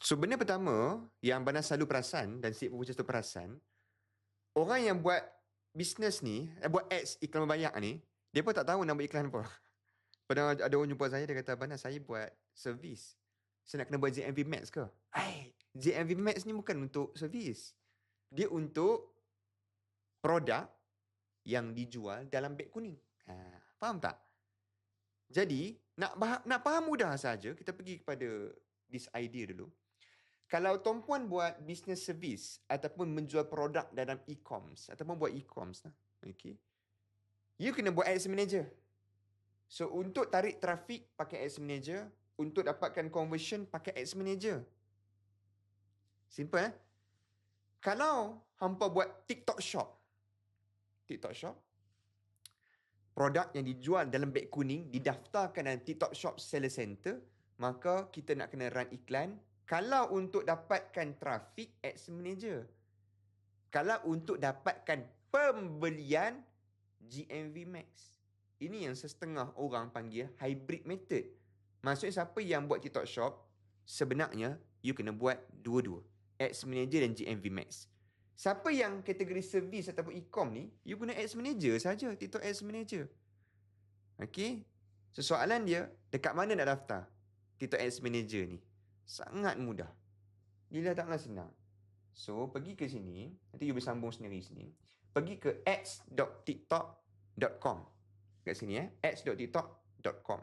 So, benda pertama yang Bana selalu perasan dan Sid Purchase tu perasan, orang yang buat bisnes ni, buat ads iklan berbayar ni, dia pun tak tahu nak buat iklan apa. Pernah ada orang jumpa saya, dia kata, Bana, saya buat servis. Saya nak kena buat JMV Max ke? JMV Max ni bukan untuk servis. Dia untuk produk yang dijual dalam beg kuning. Faham tak? Jadi, nak faham mudah saja, kita pergi kepada this idea dulu. Kalau tuan-puan buat business service ataupun menjual produk dalam e-commerce ataupun buat e-commerce, okay, you kena buat ads manager. So, untuk tarik trafik pakai ads manager, untuk dapatkan conversion pakai ads manager. Simple, Kalau hampa buat TikTok shop, produk yang dijual dalam beg kuning didaftarkan dalam TikTok shop seller center, maka kita nak kena run iklan. Kalau untuk dapatkan trafik, ads manager. Kalau untuk dapatkan pembelian, GMV Max. Ini yang setengah orang panggil hybrid method. Maksudnya siapa yang buat TikTok shop, sebenarnya you kena buat dua-dua. Ads manager dan GMV Max. Siapa yang kategori servis ataupun e-com ni, you guna ads manager saja, TikTok ads manager. Okey? So, soalan dia, dekat mana nak daftar TikTok ads manager ni? Sangat mudah. Gila taklah senang. So, pergi ke sini, nanti you bersambung sendiri sini. Pergi ke ads.tiktok.com. Kat sini ads.tiktok.com.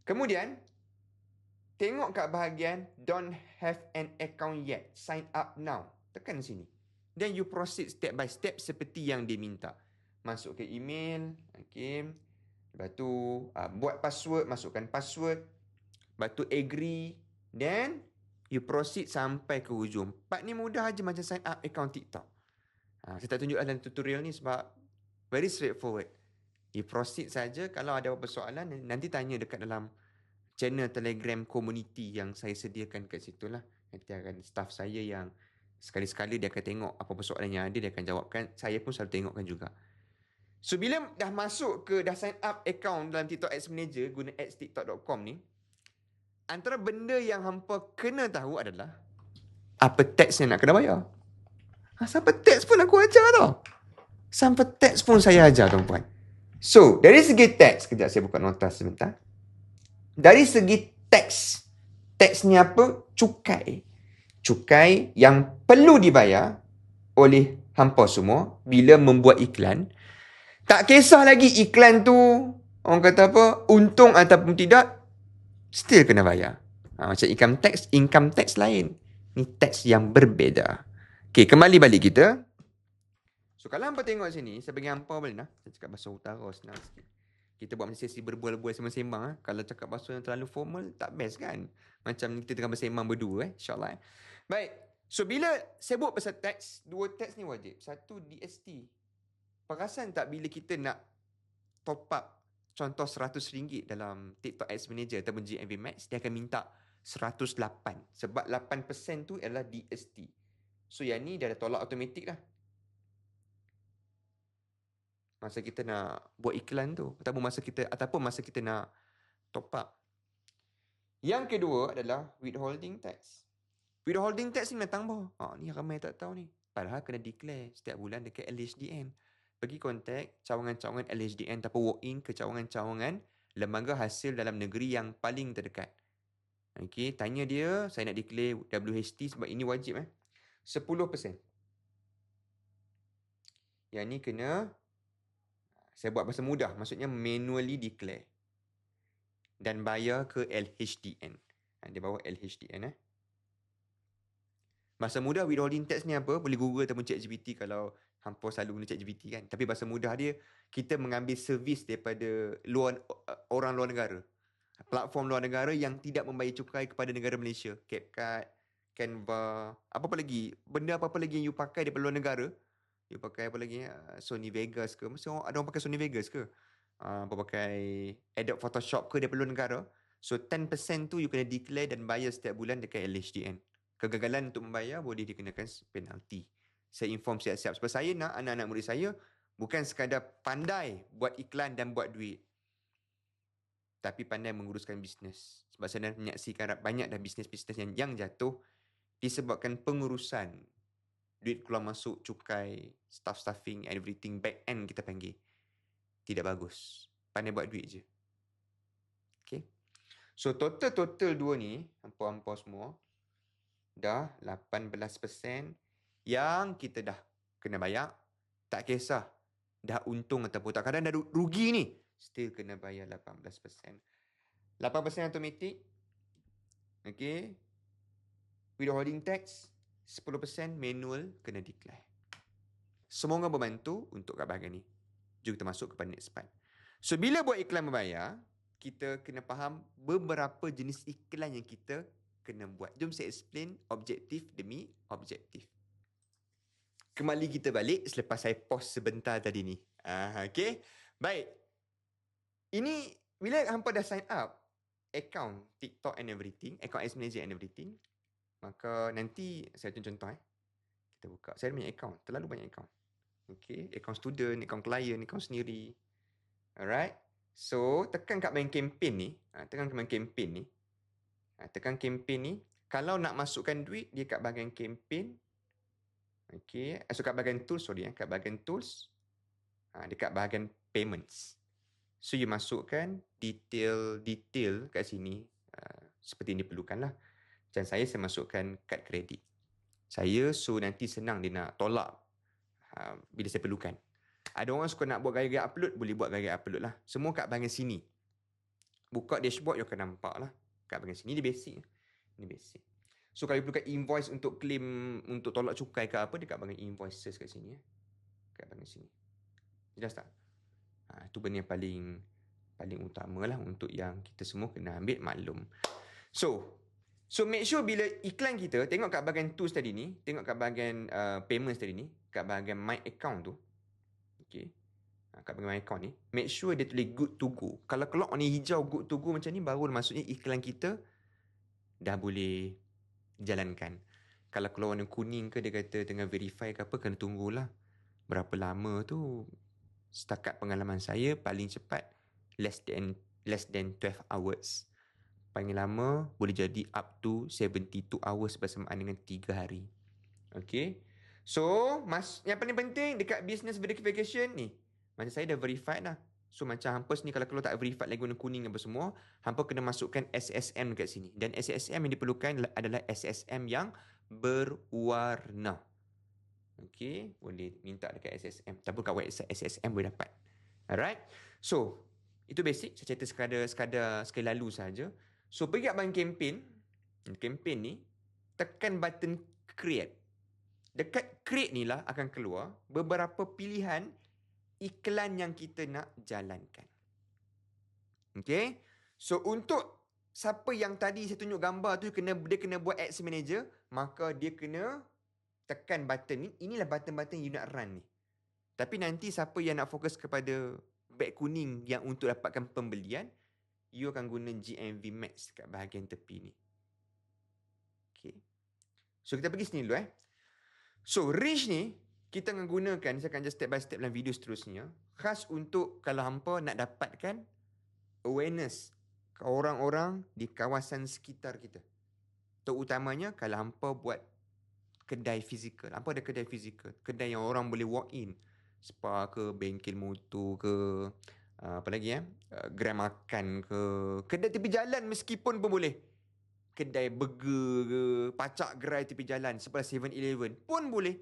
Kemudian, tengok kat bahagian don't have an account yet, sign up now. Tekan sini. Then you proceed step by step seperti yang dia minta. Masuk ke email, okay. Lepas tu buat password, masukkan password. Lepas tu agree. Then you proceed sampai ke hujung. Part ni mudah aja macam sign up account TikTok. Saya tak tunjuk dalam tutorial ni sebab very straightforward. You proceed saja. Kalau ada apa-apa soalan, nanti tanya dekat dalam channel Telegram community yang saya sediakan kat situ lah. Nanti akan staff saya yang sekali-sekali dia akan tengok apa-apa soalan yang ada, dia akan jawabkan. Saya pun selalu tengokkan juga. So, bila dah masuk ke, dah sign up account dalam TikTok Ads Manager guna ads.tiktok.com ni, antara benda yang hampa kena tahu adalah apa tax yang nak kena bayar. Sampai tax pun aku ajar tau. Sampai tax pun saya ajar, tuan-puan. So, dari segi tax, kejap saya buka nota sebentar. Dari segi tax, tax ni apa? Cukai. Cukai yang perlu dibayar oleh hampa semua bila membuat iklan. Tak kisah lagi iklan tu, orang kata apa, untung ataupun tidak, still kena bayar. Macam income tax lain. Ni tax yang berbeza. Okay, kembali balik kita. So, kalau hampa tengok sini, saya bagi hampa boleh nah. Saya cakap bahasa utara senang sikit. Kita buat macam sesi berbual-bual sembang-sembang. Kalau cakap bahasa yang terlalu formal, tak best kan? Macam kita tengah bersembang berdua, insyaAllah. Baik. So, bila sebut pasal tax, dua tax ni wajib. Satu, DST. Perasan tak bila kita nak top up contoh RM100 dalam TikTok Ads Manager ataupun GMV Max, dia akan minta 108. Sebab 8% tu adalah DST. So, yang ni dah ada tolak automatik lah. Masa kita nak buat iklan tu. Ataupun masa kita nak top up. Yang kedua adalah withholding tax. Withholding tax ni memang tambah. Ni ramai tak tahu ni. Padahal kena declare setiap bulan dekat LHDN. Pergi kontak cawangan-cawangan LHDN ataupun walk in ke cawangan-cawangan lembaga hasil dalam negeri yang paling terdekat. Okey, tanya dia, saya nak declare WHT sebab ini wajib 10%. Yang ni kena, saya buat bahasa mudah, maksudnya manually declare. Dan bayar ke LHDN. Dia bawa LHDN Bahasa mudah withholding tax ni apa? Boleh Google ataupun ChatGPT kalau hampa selalu guna ChatGPT kan. Tapi bahasa mudah dia, kita mengambil servis daripada orang luar negara. Platform luar negara yang tidak membayar cukai kepada negara Malaysia. CapCut, Canva, apa-apa lagi. Benda apa-apa lagi yang you pakai daripada luar negara. You pakai apa lagi? Sony Vegas ke? Mesti ada orang pakai Sony Vegas ke? Apa pakai Adobe Photoshop ke daripada luar negara. So 10% tu you kena declare dan bayar setiap bulan dekat LHDN. Kegagalan untuk membayar boleh dikenakan penalti. Saya inform siap-siap. Sebab saya nak anak-anak murid saya bukan sekadar pandai buat iklan dan buat duit. tapi pandai menguruskan bisnes. Sebab saya dah menyaksikan banyak dah bisnes-bisnes yang jatuh disebabkan pengurusan duit keluar masuk, cukai, staffing, everything, back end kita panggil. Tidak bagus. Pandai buat duit je. Okay. So total dua ni, hampa-hampa semua, dah 18% yang kita dah kena bayar. Tak kisah dah untung ataupun tak. Kadang dah rugi ni, still kena bayar 18%. 8% automatic. Okay. Withholding tax, 10% manual kena declare. Semoga membantu untuk kat bahagian ni. Jom kita masuk kepada next part. So, bila buat iklan berbayar, kita kena faham beberapa jenis iklan yang kita kena buat. Jom saya explain objektif demi objektif. Kembali kita balik selepas saya pause sebentar tadi ni. Okay. Baik. Ini, bila hampa dah sign up account TikTok and everything, account Ads Manager and everything, maka nanti saya tunjuk contoh. Kita buka. Saya ada banyak account. Terlalu banyak account. Okay. Account student, account client, account sendiri. Alright. So, tekan kat main campaign ni. Tekan kat main campaign ni. Tekan campaign ni. Kalau nak masukkan duit, dia kat bahagian campaign. Okay. So, kat bahagian tools, sorry. Kat bahagian tools. Dekat bahagian payments. So, you masukkan detail kat sini. Seperti yang diperlukan lah. Macam saya masukkan kad kredit. So nanti senang dia nak tolak bila saya perlukan. Ada orang suka nak buat gaya-gaya upload, boleh buat gaya upload lah. Semua kat bahagian sini. Buka dashboard, you akan nampak lah. Kat bahagian sini, ini basic. Ini basic. So kalau you perlukan invoice untuk claim, untuk tolak cukai ke apa, dekat bahagian invoices kat sini. Kat bahagian sini. Jelas tak? Itu benda yang paling utama lah untuk yang kita semua kena ambil maklum. So make sure bila iklan kita, tengok kat bahagian tools tadi ni, tengok kat bahagian payments tadi ni, kat bahagian my account tu. Okay. Kat bahagian my account ni, make sure dia tulis good to go. Kalau keluar warna hijau good to go macam ni, baru maksudnya iklan kita dah boleh jalankan. Kalau keluar warna kuning ke, dia kata tengah verify ke apa, kena tunggulah. Berapa lama tu, setakat pengalaman saya, paling cepat less than 12 hours. Paling lama boleh jadi up to 72 hours bersamaan dengan 3 hari. Okay. So, yang paling penting dekat business verification ni, macam saya dah verified lah. So, macam hampa ni kalau tak verified lagi warna kuning apa semua, hampa kena masukkan SSM dekat sini. Dan SSM yang diperlukan adalah SSM yang berwarna. Okay. Boleh minta dekat SSM. Tapi kat website SSM boleh dapat. Alright. So, itu basic. Saya cerita sekali lalu saja. So, pergi kat bahagian campaign ni, tekan button create. Dekat create ni lah akan keluar beberapa pilihan iklan yang kita nak jalankan. Okay. So, untuk siapa yang tadi saya tunjuk gambar tu, dia kena buat Ads Manager, maka dia kena tekan button ni. Inilah button-button you nak run ni. Tapi nanti siapa yang nak fokus kepada beg kuning yang untuk dapatkan pembelian, you akan guna GMV Max kat bahagian tepi ni. Okay. So, kita pergi sini dulu. So, reach ni, kita akan gunakan, saya akan just step by step dalam video seterusnya, khas untuk kalau hampa nak dapatkan awareness ke orang-orang di kawasan sekitar kita. Terutamanya kalau hampa buat kedai fizikal. Hampa ada kedai fizikal. Kedai yang orang boleh walk in. Spa ke, bengkel motor ke, apa lagi gerai makan ke, kedai tepi jalan meskipun pun boleh. Kedai burger ke, pacak gerai tepi jalan sebelah 7-Eleven pun boleh.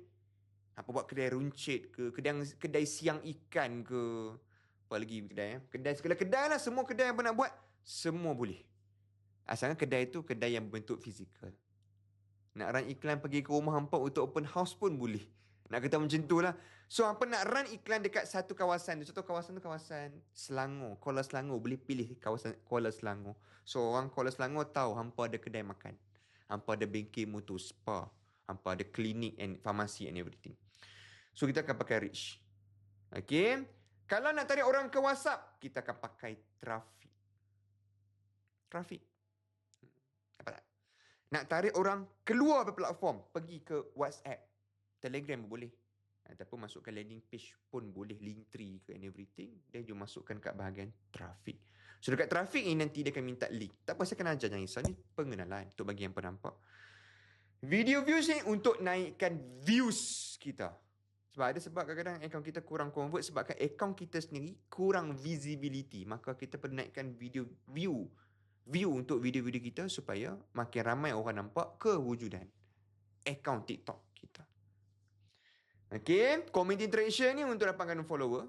Apa buat kedai runcit ke, kedai siang ikan ke, apa lagi kedai kedai segala kedai lah, semua kedai yang nak buat semua boleh. Asalkan kedai tu kedai yang berbentuk fizikal. Nak run iklan pergi ke rumah hampa untuk open house pun boleh. Nak kata macam tu lah. So, hampa nak run iklan dekat satu kawasan. Contoh kawasan tu kawasan Selangor. Kuala Selangor. Boleh pilih kawasan Kuala Selangor. So, orang Kuala Selangor tahu hampa ada kedai makan. Hampa ada bengkel motor, spa. Hampa ada klinik and farmasi and everything. So, kita akan pakai reach. Okay. Kalau nak tarik orang ke WhatsApp, kita akan pakai traffic. Traffic. Apa tak? Nak tarik orang keluar dari platform, pergi ke WhatsApp, Telegram pun boleh. Ataupun masukkan landing page pun boleh, Linktree ke and everything. Dan you masukkan kat bahagian traffic. So dekat traffic ni nanti dia akan minta link. Tak apa, saya akan ajar, jangan risau. Ni pengenalan untuk bagi yang penampak. Video views ni untuk naikkan views kita. Sebab ada sebab kadang-kadang akaun kita kurang convert sebabkan akaun kita sendiri kurang visibility. Maka kita perlu naikkan video view untuk video-video kita supaya makin ramai orang nampak kewujudan akaun TikTok kita. Okay, community interaction ni untuk dapatkan follower.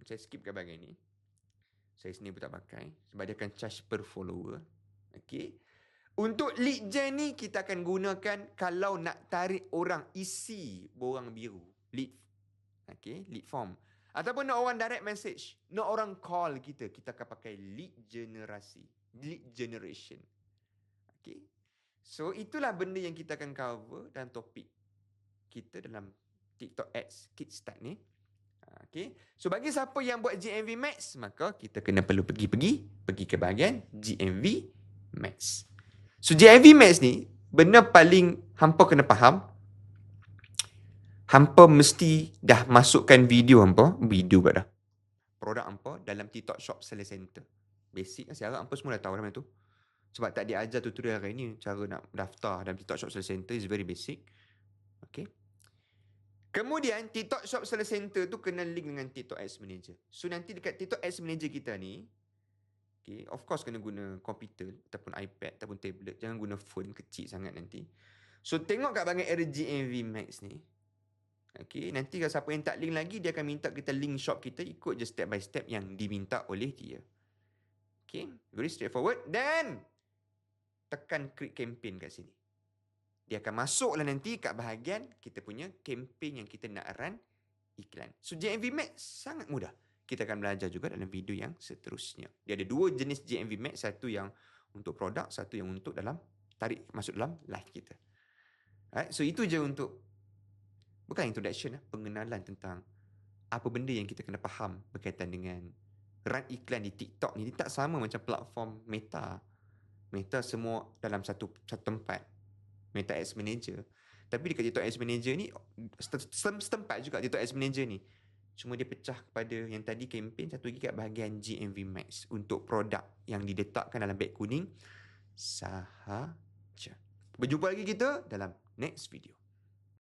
Saya skip kat bahagian ni. Saya sendiri pun tak pakai sebab dia akan charge per follower. Okay. Untuk lead gen ni kita akan gunakan kalau nak tarik orang isi borang biru. Lead. Okay, lead form. Ataupun nak orang direct message. Nak orang call kita. Kita akan pakai lead generasi. Lead generation. Okay. So itulah benda yang kita akan cover dalam topik kita dalam TikTok Ads Kickstart ni. Okay. So bagi siapa yang buat GMV Max, maka kita kena perlu pergi ke bahagian GMV Max. So GMV Max ni benda paling hampa kena faham. Hampa mesti dah masukkan video dah. Produk hampa dalam TikTok Shop Seller Center. Basic saya harap hampa semua dah tahu dalam tu. Sebab tak diajar tutorial hari ni cara nak daftar dalam TikTok Shop Seller Center is very basic. Okay. Kemudian TikTok Shop Seller Center tu kena link dengan TikTok Ads Manager. So nanti dekat TikTok Ads Manager kita ni, okay, of course kena guna komputer ataupun iPad ataupun tablet. Jangan guna phone kecil sangat nanti. So tengok kat bahagian area GMV Max ni. Okay, nanti kalau siapa yang tak link lagi, dia akan minta kita link shop kita, ikut je step by step yang diminta oleh dia. Okay, very straightforward. Dan tekan create campaign kat sini. Dia akan masuklah nanti kat bahagian kita punya campaign yang kita nak run iklan. So GMV Max sangat mudah. Kita akan belajar juga dalam video yang seterusnya. Dia ada dua jenis GMV Max. Satu yang untuk produk, satu yang untuk dalam tarik masuk dalam live kita. Alright, so itu je untuk bukan introduction, pengenalan tentang apa benda yang kita kena faham berkaitan dengan run iklan di TikTok ni. Dia tak sama macam platform Meta. Meta semua dalam satu tempat. Meta Ads Manager. Tapi dekat TikTok Ads Manager ni setempat juga TikTok Ads Manager ni. Cuma dia pecah kepada yang tadi campaign, satu lagi kat bahagian GMV Max untuk produk yang diletakkan dalam beg kuning sahaja. Berjumpa lagi kita dalam next video.